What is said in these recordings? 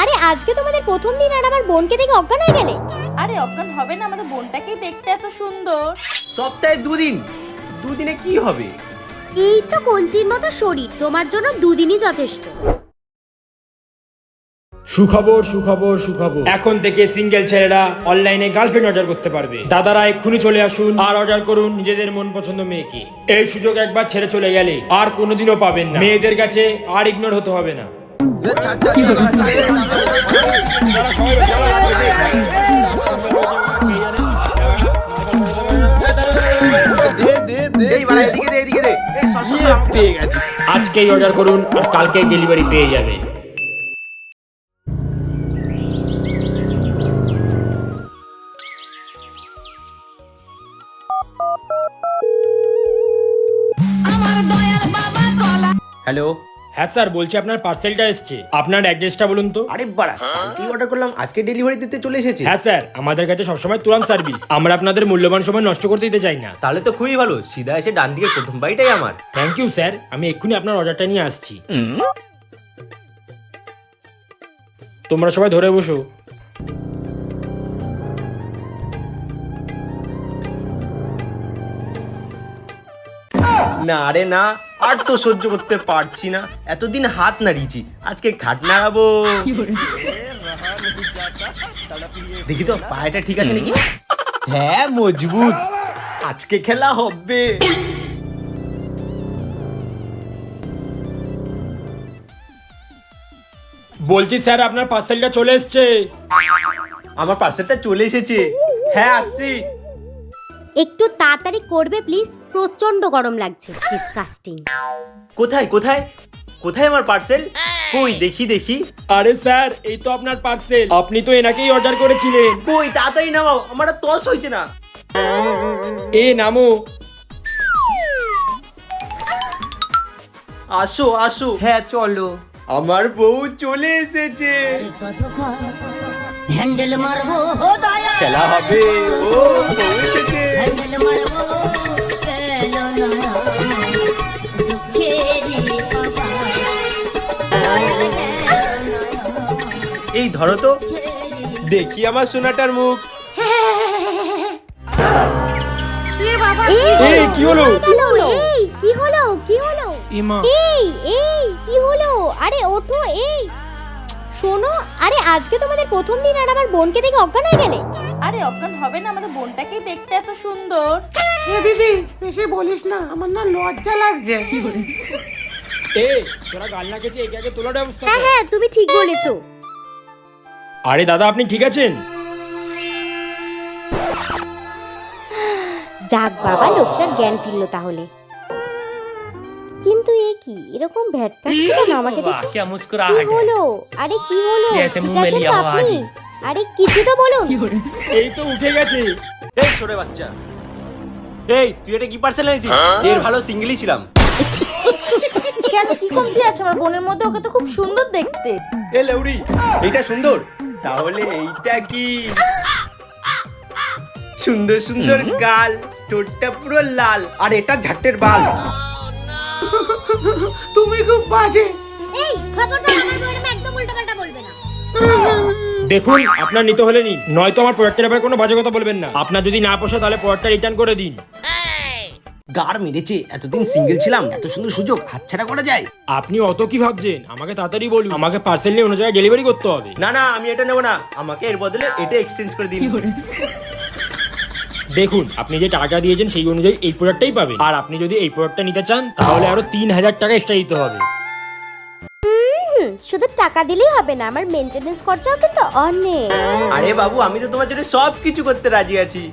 আরে আজকে তোমাদের প্রথম দিন আর আমার বোনকে দেখে অজ্ঞান হয়ে গেলে। আরে অজ্ঞান হবে না, আমাদের বোনটাকেই দেখতে এত সুন্দর। সপ্তাহে দুদিন, দুদিনে কি হবে? এই তো কঞ্চির মতো শরীর, তোমার জন্য দুদিনই যথেষ্ট। সুখবর সুখবর সুখবর, এখন থেকে সিঙ্গেল ছেলেরা অনলাইনে গার্লফ্রেন্ড অর্ডার করতে পারবে। দাদারা এক্ষুনি চলে আসুন আর অর্ডার করুন নিজেদের মন পছন্দ মেয়েকে। এই সুযোগ একবার ছেড়ে চলে গেলে আর কোনোদিনও পাবেন না। মেয়েদের কাছে আর ইগনোর হতে হবে না। আজকেই অর্ডার করুন আর কালকেই ডেলিভারি পেয়ে যাবে। হ্যালো। হ্যাঁ স্যার, বলছি আপনার পার্সেলটা এসছে। আপনার অ্যাড্রেসটা বলুন তো। আরে বাড়া, কালকেই অর্ডার করলাম, আজকে ডেলিভারি দিতে চলে এসেছে। হ্যাঁ স্যার, আমাদের কাছে সবসময় তুরন্ত সার্ভিস। আমরা আপনাদের মূল্যবান সময় নষ্ট করতে দিতে চাই না। তাহলে তো খুবই ভালো, সিধা এসে ডান দিকে প্রথম বাইটাই আমার। থ্যাংক ইউ স্যার, আমি এক্ষুনি আপনার অর্ডারটা নিয়ে আসছি। তোমরা সবাই ধরে বসো। না রে না, আর তো সহ্য করতে পারছি না। এতদিন হাত নাড়িয়েছি, আজকে ঘাট নাড়াবো। দেখি তো পায়েটা ঠিক আছে নাকি। হ্যাঁ মজবুত, আজকে খেলা হবে। বলছি স্যার, আপনার পার্সেলটা চলে এসছে। আমার পার্সেলটা চলে এসেছে। হ্যাঁ আসছি। একটু তাড়াতাড়ি করবে প্লিজ, প্রচন্ড গরম লাগছে। ডিসকাস্টিং। কোথায় কোথায় কোথায় আমার পার্সেল? কই দেখি দেখি। আরে স্যার, এই তো আপনার পার্সেল। আপনি তো এনাকেই অর্ডার করেছিলেন। কই তাড়াতাড়ি নামাও, আমার আর তস হয়েছে না। এ নামো। আসো আসো। হ্যাঁ চলো, আমার বউ চলে এসেছে। হ্যান্ডেল মারবো দয়া, খেলা হবে। ও বউ এসেছে। হ্যান্ডেল মারবো কেন না দুঃখেরি বাবা, এই ধরো তো, দেখি আমার সোনাটার মুখ। এই কি হলো? এই কি হলো? কি হলো? ইমা, এই এই কি হলো? আরে ওঠো। এই শোনো, আরে আজকে তোমাদের প্রথম দিন আর আমার বোনকে দেখে অজ্ঞান হয়ে গেলে। আরে অজ্ঞান হবে না, আমাদের বোনটাকেই দেখতে এত সুন্দর। এ দিদি, বেশি বলিস না, আমার না লজ্জা লাগছে। এ তোরা গাল না খেয়েছে একে আগে তোলার ব্যবস্থা হ্যাঁ কর। হ্যাঁ, তুমি ঠিক বলেছো। আরে দাদা, আপনি ঠিক আছেন? যাক বাবা, লোকটার জ্ঞান ফিরলো তাহলে। কিন্তু এ কি এরকম ভ্যাটকাচ্ছে কেন আমাকে দেখে? क्या मुस्कुरा কি হলো? আরে কি হলো? जैसे ঠিক मुंह में আছেন लिया তো हुआ আপনি? हाजी। আরে কিছু তো বলুন। এই তো উঠে গেছে। এই সরে বাচ্চা, এই তুই এটা কি পার্সেল এনেছিস? এর ভালো সিঙ্গেলই ছিলাম। কেন, কি কমতি আছে আমার বোনের মধ্যে? ওকে তো খুব সুন্দর দেখতে। এ লেউড়ি, এইটা সুন্দর, তাহলে এইটা কি? সুন্দর সুন্দর গাল, ঠোঁটটা পুরো লাল, আর এটা ঝাটের বাল। তুমি খুব বাজে। এই খবরদার, আমার বোনের একদম উল্টোপাল্টা বলবে না। দেখুন, আপনার নিতে হলে নিন, নয়তো আমার প্রোডাক্টের ব্যাপারে কোনো বাজে কথা বলবেন না। আপনার যদি না পোষায় তাহলে প্রোডাক্টটা রিটার্ন করে দিন। গার মেরেছে, এতদিন সিঙ্গেল ছিলাম, এত সুন্দর সুযোগ হাতছাড়া করা যায়? আপনি অত কি ভাবছেন? আমাকে তাড়াতাড়ি বলুন, আমাকে পার্সেল নিয়ে অন্য জায়গায় ডেলিভারি করতে হবে। না না, আমি এটা নেবো না, আমাকে এর বদলে এটা এক্সচেঞ্জ করে দিন। দেখুন, আপনি যে টাকা দিয়েছেন সেই অনুযায়ী এই প্রোডাক্টটাই পাবেন। আর আপনি যদি এই প্রোডাক্টটা নিতে চান তাহলে আরো 3000 টাকা এক্সট্রা দিতে হবে। শুধু টাকা দিলেই হবে না, আমার মেইনটেনেন্স খরচাও কিন্তু অনেক। আরে বাবু, আমি তো তোমার জন্য সব কিছু করতে রাজি আছি।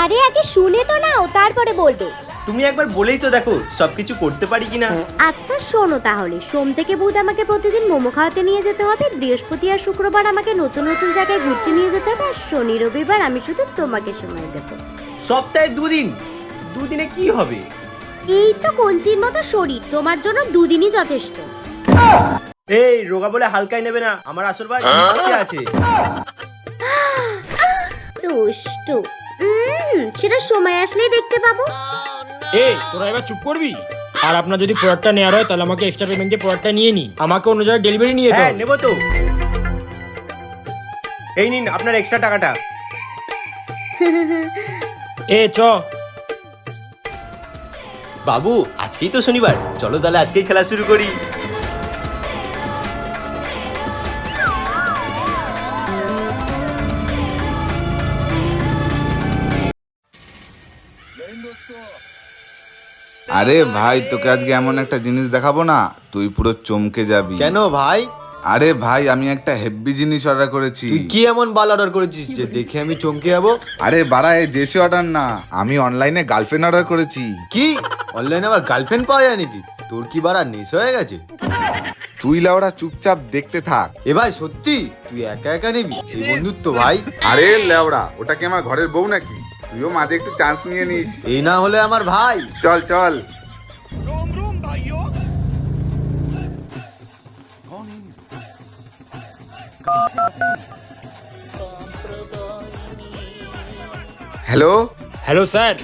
আরে আগে শুনে তো নাও, তারপরে বলবে। তুমি একবার বলেই তো দেখো সবকিছু করতে পারি কিনা। আচ্ছা শোনো তাহলে, সোম থেকে বুধ আমাকে প্রতিদিন মোমো খাওয়াতে নিয়ে যেতে হবে, বৃহস্পতি আর শুক্রবার আমাকে নতুন নতুন জায়গায় ঘুরতে নিয়ে যেতে হবে, আর শনি রবিবার আমি শুধু তোমাকে সময় দেবো। সপ্তাহে দুদিন, দুদিনে কি হবে? এই তো কঞ্চির মতো শরীর, তোমার জন্য দুদিনই যথেষ্ট। এই রোগা বলে হালকাই নেবে না, আমার আসল বার আছে। দুষ্টু। সেটা সময় আসলেই দেখতে পাবো। এই তোরা এবার চুপ করবি? আর আপনার যদি প্রোডাক্টটা নেওয়ার হয় তাহলে আমাকে এক্সট্রা পেমেন্ট দিয়ে প্রোডাক্টটা নিয়ে নিন, আমাকে অন্য জায়গায় ডেলিভারি নিয়ে যেতে হ্যাঁ হবে। নেবো তো। এই নিন আপনার এক্সট্রা টাকাটা। এ চ। বাবু আজকেই তো শনিবার, চলো তাহলে আজকেই খেলা শুরু করি। আরে ভাই, তোকে আজকে এমন একটা জিনিস দেখাবো না, তুই পুরো চমকে যাবি। কেন ভাই? আরে ভাই, আমি একটা হেভি জিনিস অর্ডার করেছি। তুই কি এমন বাল অর্ডার করেছিস যে দেখে আমি চমকে যাবো? আরে বাড়া, এই জেসি অর্ডার না, আমি অনলাইনে গার্লফ্রেন্ড অর্ডার করেছি। কি অনলাইনে আবার গার্লফ্রেন্ড পাওয়া যায় নাকি? তোর কি বাড়া নেশ হয়ে গেছে? তুই লাউড়া চুপচাপ দেখতে থাক। এ ভাই সত্যি তুই একা একা নিবি? এই বন্ধুত্ব ভাই। আরে লেওড়া, ওটা কি আমার ঘরের বউ নাকি? তুইও মাঝে একটু চান্স নিয়ে নিস। এই না হলে আমার ভাই। চল চল। হ্যালো, হ্যালো স্যার,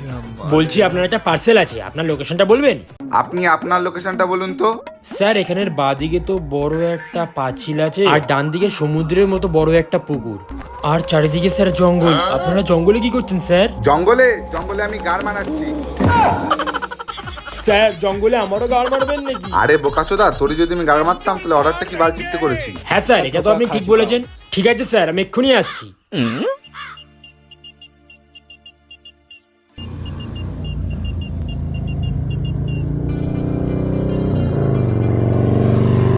বলছি আপনার একটা পার্সেল আছে, আপনার লোকেশনটা বলবেন? আপনি আপনার লোকেশনটা বলুন তো। স্যার এখানের বাঁদিকে তো বড় একটা পাঁচিল আছে, আর ডান দিকে সমুদ্রের মতো বড় একটা পুকুর, আর চারিদিকে স্যার জঙ্গল। আপনারা জঙ্গলে কি করছেন স্যার? জঙ্গলে জঙ্গলে আমি গাড় মানাচ্ছি। স্যার জঙ্গলে আমারও গাড় মারবেন নাকি? আরে বোকাচোদা, তোরে যদি আমি গাড় মারতাম তাহলে অর্ডারটা কি বালচিত্তে করেছি। হ্যাঁ স্যার, এটা তো আপনি ঠিক বলেছেন। ঠিক আছে স্যার, আমি এক্ষুনি আসছি।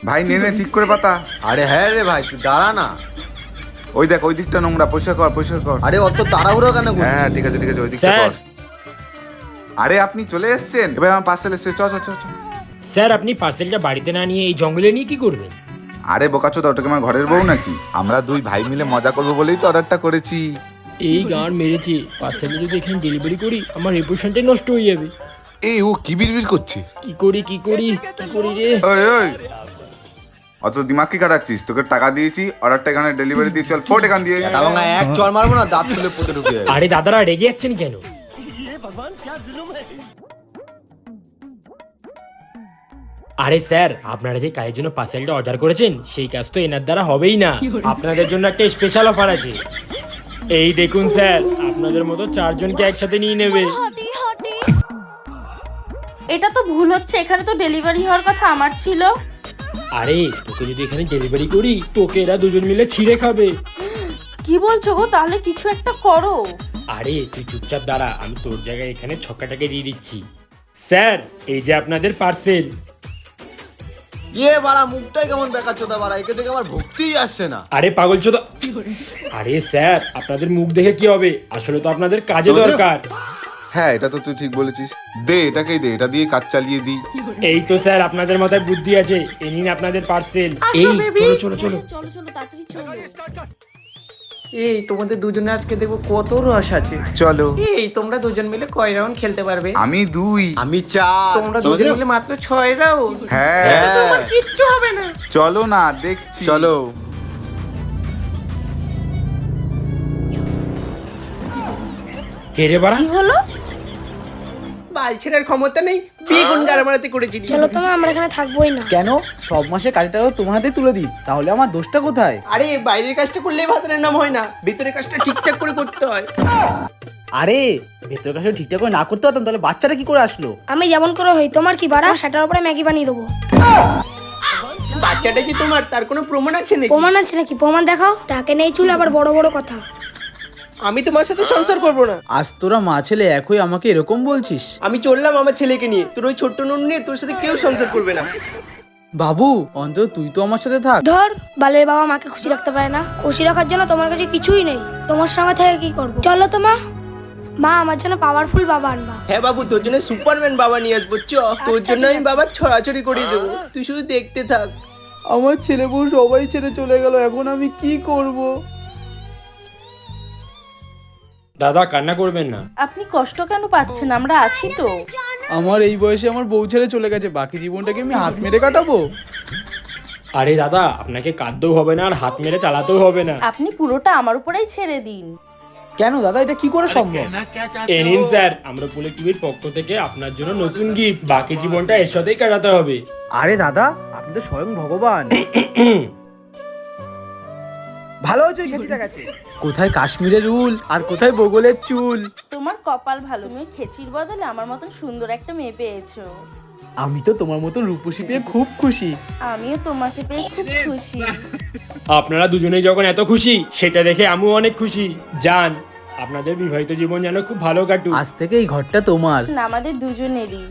ভাই নে নে, ঠিক করে পাতা। আরে হ্যাঁ রে ভাই, তুই দাঁড়া না। ওই দেখ, ওই দিকটা নোংরা, পরিষ্কার কর পরিষ্কার কর। আরে অত তাড়াহুড়ো কেন করছিস? হ্যাঁ ঠিক আছে ঠিক আছে, ওই দিকটা স্যার। কর। আরে আপনি চলে এসেছেন, এবার আমার পার্সেল এসেছে, চ চ চ চ। স্যার আপনি পার্সেলটা বাড়িতে না নিয়ে এই জঙ্গলে নিয়ে কি করবেন? আরে বোকাচোদা, ওটাকে আমার ঘরের বউ নাকি? আমরা দুই ভাই মিলে মজা করবো বলেই তো অর্ডারটা করেছি। এই গান মেরেছে, পার্সেলটা যদি এখানে ডেলিভারি করি আমার রেপুটেশনটাই নষ্ট হয়ে যাবে। এই ও কি বিড়বিড় করছে? কি করি কি করি কি করি রে? ওই ওই, অত দিমাগ কি কাটাচ্ছিস? তোকে টাকা দিয়েছি, অর্ডারটা এখানে ডেলিভারি দিয়ে চল, ফোট এখান দিয়ে। এটা ভাঙা এক চড় মারবো না, দাঁত তুলে পুঁতে ঢুকে যাবে। আরে দাদারা রেগে যাচ্ছেন কেন? আরে স্যার, আপনারা যে কাজের জন্য পার্সেলটা অর্ডার করেছেন সেই কাজ তো এনার দ্বারা হবেই না। আপনাদের জন্য একটা স্পেশাল অফার আছে। এই দেখুন স্যার, আপনাদের মতো 4 জনকে একসাথে নিয়ে নেবে। এটা তো ভুল হচ্ছে, এখানে তো ডেলিভারি হওয়ার কথা আমার ছিল। আরে তোকে যদি এখানে ডেলিভারি করি, তোকে এরা দুজন মিলে ছিঁড়ে খাবে। কি বলছো গো? তাহলে কিছু একটা করো। আরে তুই চুপচাপ দাঁড়া, আমি তোর জায়গায় এখানে ছক্কাটাকে দিয়ে দিচ্ছি। স্যার এই যে আপনাদের পার্সেল। ইয়ে বাড়া, মুখটাই কেমন দেখাচ্ছ তা বাড়া, একে থেকে আমার ভক্তিই আসছে না। আরে পাগল চোদা। আরে স্যার, আপনাদের মুখ দেখে কি হবে? আসলে তো আপনাদের কাজে দরকার। হ্যাঁ এটা তো তুই ঠিক বলেছিস, দে এটাকেই দে, এটা দিয়ে কাজ চালিয়ে দিই। এই তো স্যার, আপনাদের মাথায় বুদ্ধি আছে। এই নিন আপনাদের পার্সেল। এই চলো চলো চলো। চলো চলো তাড়াতাড়ি চলো। এই তোমাদের দুজনে আজকে দেখবো কত রস আছে। চলো। এই তোমরা দুজন মিলে কয় রাউন্ড খেলতে পারবে? আমি 2। আমি 4। তোমরা দুজন মিলে মাত্র 6 রাউন্ড। হ্যাঁ তোমার কিচ্ছু হবে না। চলো না, দেখছি। চলো। কে রে বাড়া? কি হলো? বাল ছেড়ার ক্ষমতা নেই, বেগুন গাড়ামারাতে করেছি। চলো তোমা, আমরা এখানে থাকবোই না। কেন? সব মাসে কাজটা তোমার হাতে তুলে দিই, তাহলে আমার দোষটা কোথায়? আরে বাইরের কাজটা করলেই ভাত রান্না হয় না, ভিতরের কাজটা ঠিকঠাক করে করতে হয়। আরে ভেতরের কাজটা ঠিকঠাক করে না করতে পারতাম তাহলে বাচ্চাটা কি করে আসলো? আমি যেমন করে হই, তোমার কি বাড়া? সেটার উপরে ম্যাগি বানিয়ে দেবো। বাচ্চাটা যে তোমার, তার কোনো প্রমাণ আছে নাকি? প্রমাণ আছে নাকি? প্রমাণ দেখাও। টাকে নেই চুল, আবার বড় বড় কথা। আমি তোমার সাথে সংসার করবো না। আজ তোরা মা ছেলে এক হয়ে আমাকে এরকম বলছিস? আমি চললাম আমার ছেলেকে নিয়ে, তোর ওই ছোট্ট নুন নিয়ে তোর সাথে কেউ সংসার করবে না। বাবু অন্তত তুই তো আমার সাথে থাক। ধর, বালের বাবা মাকে খুশি রাখতে পারে না। খুশি রাখার জন্য তোমার কাছে কিছুই নেই। তোমার সঙ্গে থেকে কি করবো? চলো তোমা, মা আমার জন্য পাওয়ারফুল বাবা আনবা। হ্যাঁ বাবু, তোর জন্য সুপারম্যান বাবা নিয়ে আসবো। চ, তোর জন্য আমি বাবা ছড়াছড়ি করিয়ে দেবো, তুই শুধু দেখতে থাক। আমার ছেলে বউ সবাই ছেড়ে চলে গেল, এখন আমি কি করব? দাদা কান্না করবেন না। আপনি কষ্ট কেন পাচ্ছেন? আমরা আছি তো। আমার এই বয়সে আমার বউ ছেড়ে চলে গেছে, বাকি জীবনটাকে আমি হাত মেরে কাটাবো? আরে দাদা, আপনাকে কাঁদতেও হবে না আর হাত মেরে চালাতেও হবে না। আপনি পুরোটা আমার উপরেই ছেড়ে দিন। কেন দাদা, এটা কি করে সম্ভব? এ নিন স্যার, আমরা পুলে টিভির পক্ষ থেকে আপনার জন্য নতুন গিফট। বাকি জীবনটা এর সাথেই কাটাতে হবে। আরে দাদা, আপনি তো স্বয়ং ভগবান। ভালো হয়েছে ওই খেচিটা গেছে। কোথায় কাশ্মীরের উল আর কোথায় বগলের চুল। তোমার কপাল ভালো, তুমি খেচির বদলে আমার মতন সুন্দর একটা মেয়ে পেয়েছো। আমি তো তোমার মতন রূপসী পেয়ে খুব খুশি। আমিও তোমাকে পেয়ে খুব খুশি। আপনারা দুজনেই যখন এত খুশি সেটা দেখে আমিও অনেক খুশি। যান, আপনাদের বিবাহিত জীবন যেন খুব ভালো কাটুক। আজ থেকে এই ঘরটা তোমার। না, আমাদের দুজনেরই।